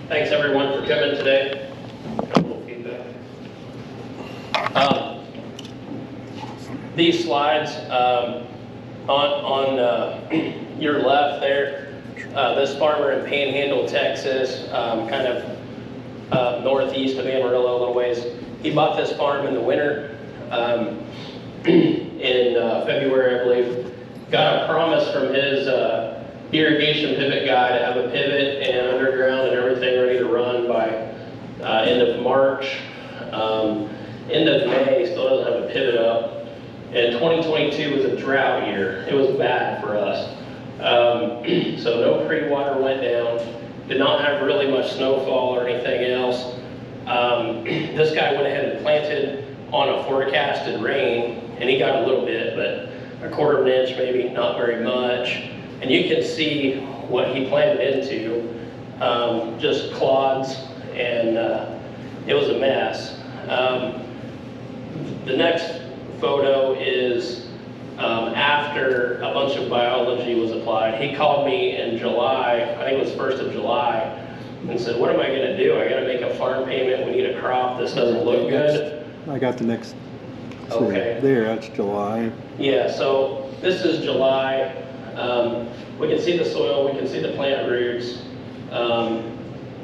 Thanks everyone for coming today. Got a little feedback. These slides on your left there, this farmer in Panhandle, Texas, kind of northeast of Amarillo a little ways. He bought this farm in the winter in February, I believe. Got a promise from his irrigation pivot guy to have a pivot and underground and everything ready to run by end of March. End of May, still doesn't have a pivot up. And 2022 was a drought year. It was bad for us. So no pre-water went down. Did not have really much snowfall or anything else. This guy went ahead and planted on a forecasted rain, and he got a little bit, but a quarter of an inch maybe, not very much. And you can see what he planted into, just clods, and it was a mess. The next photo is after a bunch of biology was applied. He called me in July, I think it was 1st of July, and said, what am I gonna do? I gotta make a farm payment, we need a crop, this doesn't look good. I got the next, okay. There, that's July. Yeah, so this is July. We can see the soil, we can see the plant roots.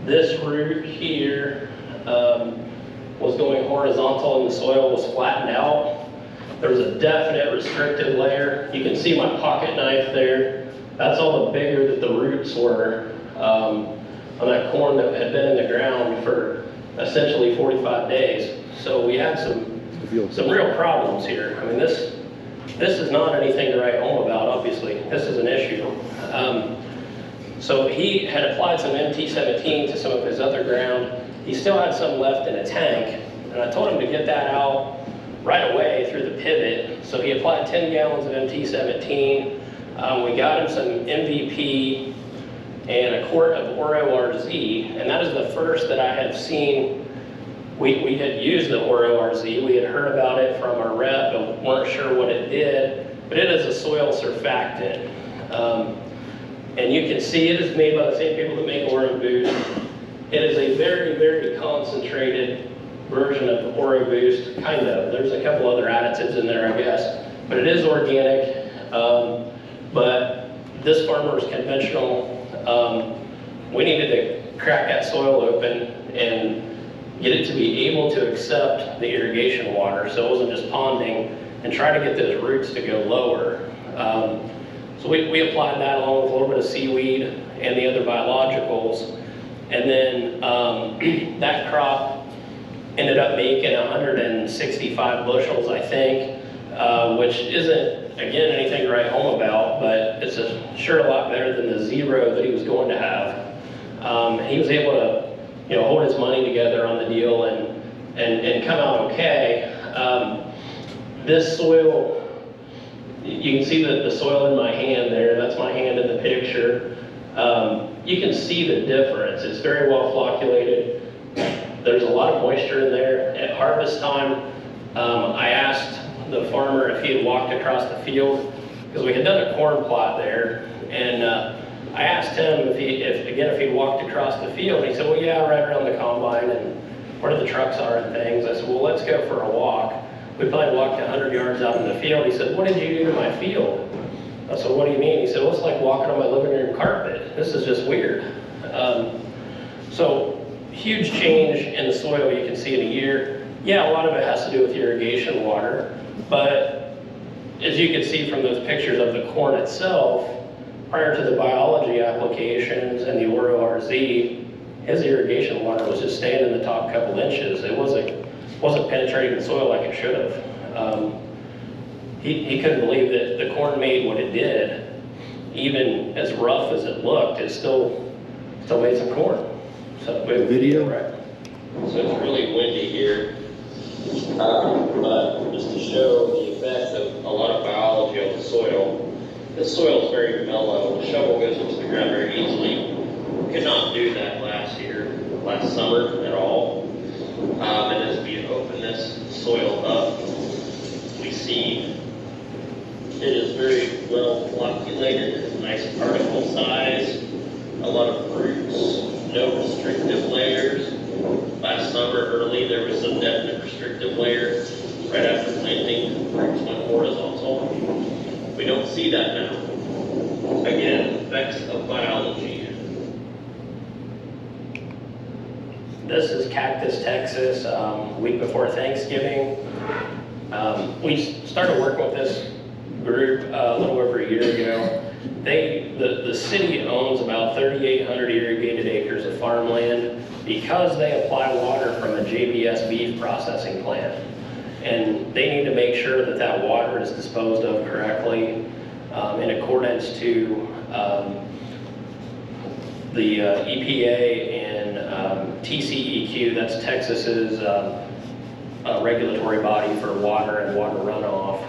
This root here was going horizontal and the soil was flattened out. There was a definite restricted layer. You can see my pocket knife there. That's all the bigger that the roots were on that corn that had been in the ground for essentially 45 days. So we had some real problems here. I mean, this is not anything to write home about, obviously. This is an issue. So he had applied some MT17 to some of his other ground. He still had some left in a tank, and I told him to get that out right away through the pivot. So he applied 10 gallons of MT17. We got him some MVP and a quart of Oro RZ, and that is the first that I had seen. We had used the Oro RZ. We had heard about it from our rep, but weren't sure what it did. But it is a soil surfactant. And you can see it is made by the same people that make Oro Boost. It is a very, very concentrated version of Oro Boost, kind of. There's a couple other additives in there, I guess. But it is organic. But this farmer was conventional. We needed to crack that soil open and get it to be able to accept the irrigation water, so it wasn't just ponding, and try to get those roots to go lower. So we applied that along with a little bit of seaweed and the other biologicals, and then that crop ended up making 165 bushels, I think, which isn't, again, anything to write home about, but it's sure a lot better than the 0 that he was going to have. He was able to hold his money together on the deal and come out okay. This soil, you can see the soil in my hand there. That's my hand in the picture. You can see the difference. It's very well flocculated. There's a lot of moisture in there. At harvest time, I asked the farmer if he had walked across the field, because we had done a corn plot there, and I asked him if he'd walked across the field, and he said, well, yeah, right around the combine and where the trucks are and things. I said, well, let's go for a walk. We probably walked 100 yards out in the field. He said, what did you do to my field? I said, what do you mean? He said, well, it's like walking on my living room carpet. This is just weird. So huge change in the soil you can see in a year. Yeah, a lot of it has to do with irrigation water, but as you can see from those pictures of the corn itself, prior to the biology applications and the Oro RZ, his irrigation water was just staying in the top couple inches. It wasn't penetrating the soil like it should have. He couldn't believe that the corn made what it did. Even as rough as it looked, it still made some corn. So the video. Right. So it's really windy here, but just to show the effects of a lot of biology on the soil. This soil is very mellow. The shovel goes into the ground very easily. Could not do that last summer at all. And as we open this soil up, we see it is very well flocculated, nice particle size, a lot of roots. no restrictive layers. Last summer early, there was some definite restrictive layers. Right after planting, roots went horizontal. We don't see that now. Again, effects of biology. This is Cactus, Texas, week before Thanksgiving. We started working with this group a little over a year ago. The city owns about 3,800 irrigated acres of farmland because they apply water from a JBS beef processing plant. And they need to make sure that that water is disposed of correctly in accordance to the EPA and TCEQ, that's Texas's regulatory body for water and water runoff.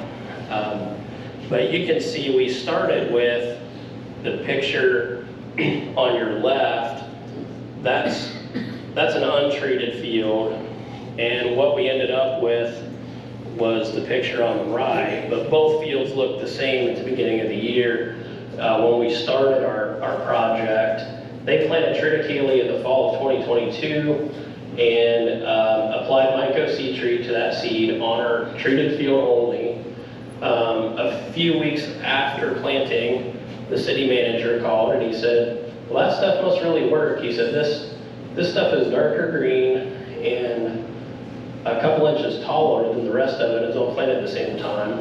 But you can see we started with the picture on your left. That's an untreated field, and what we ended up with was the picture on the right, but both fields looked the same at the beginning of the year. When we started our project, they planted triticale in the fall of 2022 and applied myco-seed treat to that seed on our treated field only. A few weeks after planting, the city manager called and he said, well, that stuff must really work. He said, this stuff is darker green and a couple inches taller than the rest of it. It's all planted at the same time.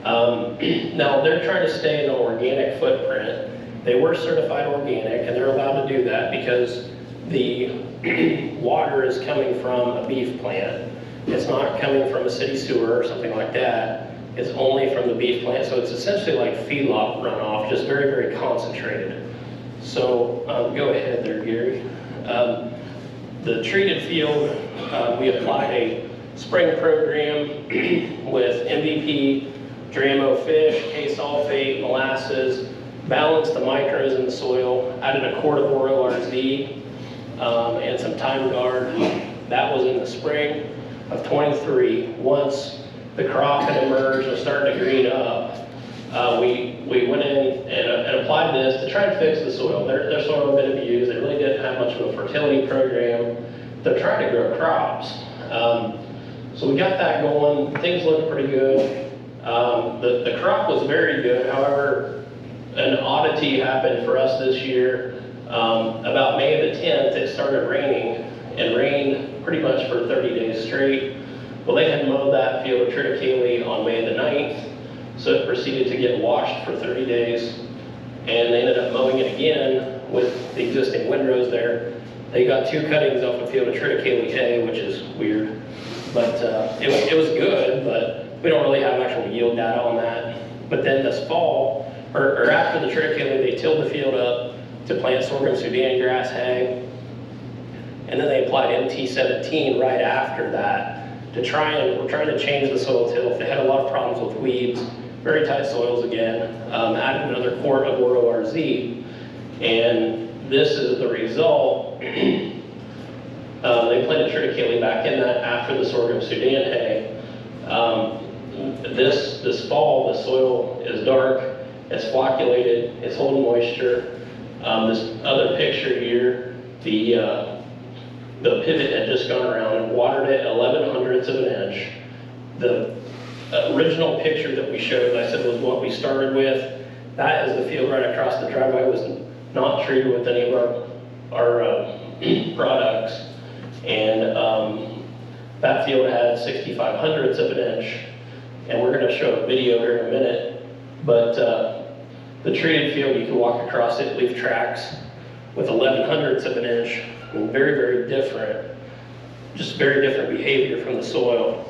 Now they're trying to stay in an organic footprint. They were certified organic and they're allowed to do that because the water is coming from a beef plant. It's not coming from a city sewer or something like that. It's only from the beef plant. So it's essentially like feedlot runoff, just very, very concentrated. So go ahead there, Gary. The treated field, we applied a spring program with MVP, Dramo fish, K-sulfate, molasses, balanced the micros in the soil, added a quart of RORZ, and some Time Guard. That was in the spring of 23. Once the crop had emerged and started to green up, we went in and applied this to try and fix the soil. Their soil had been abused. They really didn't have much of a fertility program. They're trying to grow crops. So we got that going. Things looked pretty good. The crop was very good. However, an oddity happened for us this year. About May the 10th, it started raining and rained pretty much for 30 days straight. Well, they had mowed that field of triticale on May the 9th, so it proceeded to get washed for 30 days, and they ended up mowing it again with the existing windrows there. They got 2 cuttings off the field of triticale A, which is weird, but it was good, but we don't really have actual yield data on that. But then this fall, or after the triticale, they tilled the field up to plant sorghum Sudan grass hay, and then they applied MT17 right after that we're trying to change the soil tilth. They had a lot of problems with weeds, very tight soils again, added another quart of RORZ, and this is the result. They planted triticale back in that after the sorghum Sudan hay. This fall, the soil is dark, it's flocculated, it's holding moisture. This other picture here, the pivot had just gone around and watered it 11/100ths of an inch. The original picture that we showed, I said, was what we started with. That is the field right across the driveway. It was not treated with any of our products. And that field had 65/100ths of an inch. And we're going to show a video here in a minute. But the treated field, you can walk across it, leave tracks with 11/100ths of an inch. Very, very different, just very different behavior from the soil.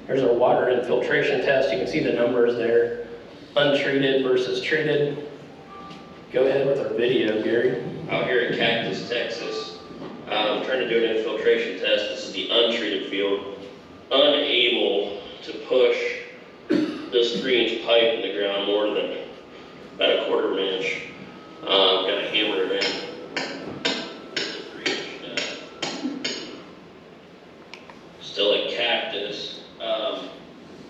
Here's our water infiltration test. You can see the numbers there, untreated versus treated. Go ahead with our video, Gary. Out here in Cactus, Texas, I'm trying to do an infiltration test. This is the untreated field. Unable to push this 3-inch pipe in the ground more than about a 1/4 inch. Got to hammer it in. Still a Cactus.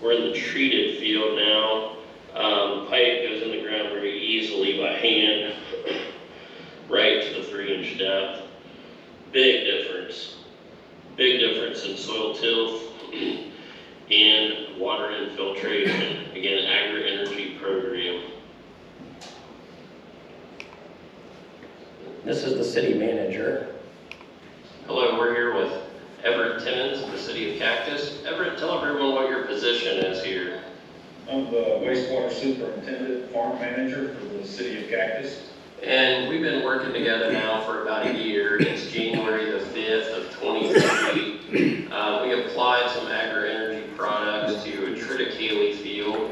We're in the treated field now. The pipe goes in the ground very easily by hand. huge depth. Big difference in soil tilth and water infiltration. Again, AgriEnergy program. This is the city manager. Hello, we're here with Everett Timmons of the city of Cactus. Everett, tell everyone what your position is here. I'm the wastewater superintendent, farm manager for the city of Cactus. And we've been working together now for about a year. It's January the 5th of 2023. We applied some AgriEnergy products to a triticale field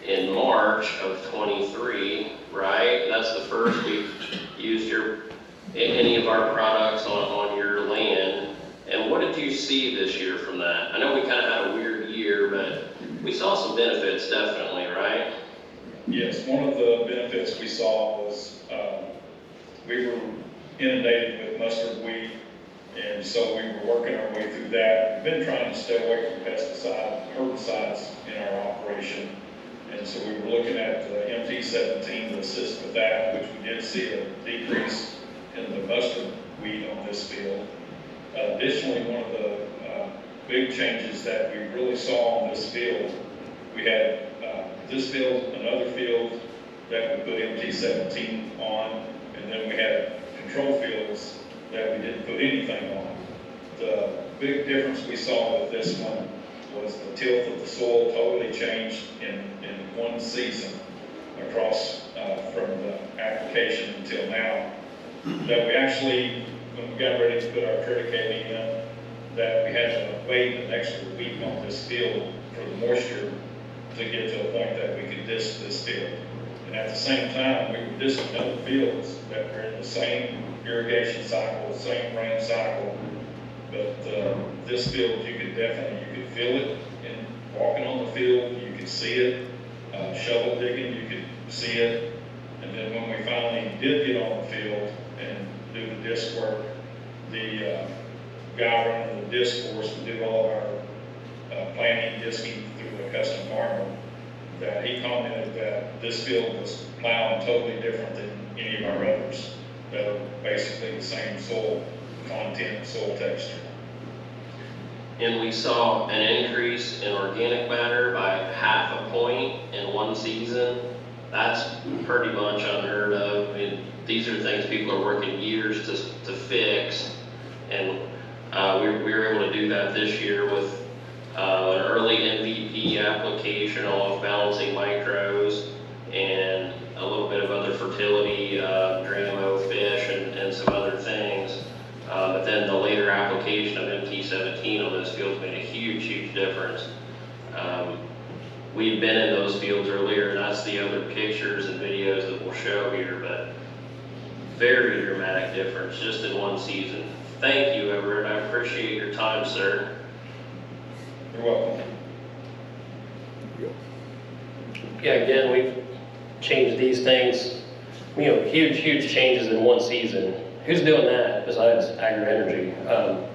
in March of 23, right? That's the first we've used any of our products on your land. And what did you see this year from that? I know we kind of had a weird year, but we saw some benefits definitely, right? Yes, one of the benefits we saw was we were inundated with mustard weed, and so we were working our way through that. We've been trying to stay away from herbicides in our operation, and so we were looking at the MT17 to assist with that, which we did see a decrease in the mustard weed on this field. Additionally, one of the big changes that we really saw on this field, we had this field, another field that we put MT17 on, and then we had control fields that we didn't put anything on. The big difference we saw with this one was the tilth of the soil totally changed in one season across from the application until now. That we actually, when we got ready to put our triticale in, that we had to wait an extra week on this field for the moisture to get to a point that we could disc this field. And at the same time, we were discing other fields that were in the same irrigation cycle, same rain cycle. But this field, you could feel it in walking on the field, you could see it. Shovel digging, you could see it. And then when we finally did get on the field and do the disc work, the guy running the disc for us would do all of our planting, disking through a custom farmer, that he commented that this field was plowing totally different than any of our others that are basically the same soil content, soil texture. And we saw an increase in organic matter by 0.5 point in one season. That's pretty much unheard of. I mean, these are things people are working years to fix, and we were able to do that this year with an early MVP application of balancing micros and a little bit of other fertility, Dramo fish, and some other things. But then the later application of MT17 on those fields made a huge difference. We've been in those fields earlier, and that's the other pictures and videos that we'll show here, but very dramatic difference just in one season. Thank you, Everett. I appreciate your time, sir. You're welcome. Yeah, again, we've changed these things, huge changes in one season. Who's doing that besides AgriEnergy?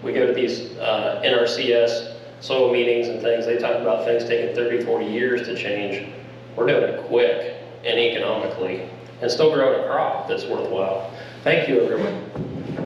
We go to these NRCS soil meetings and things. They talk about things taking 30, 40 years to change. We're doing it quick and economically and still growing a crop that's worthwhile. Thank you, everyone.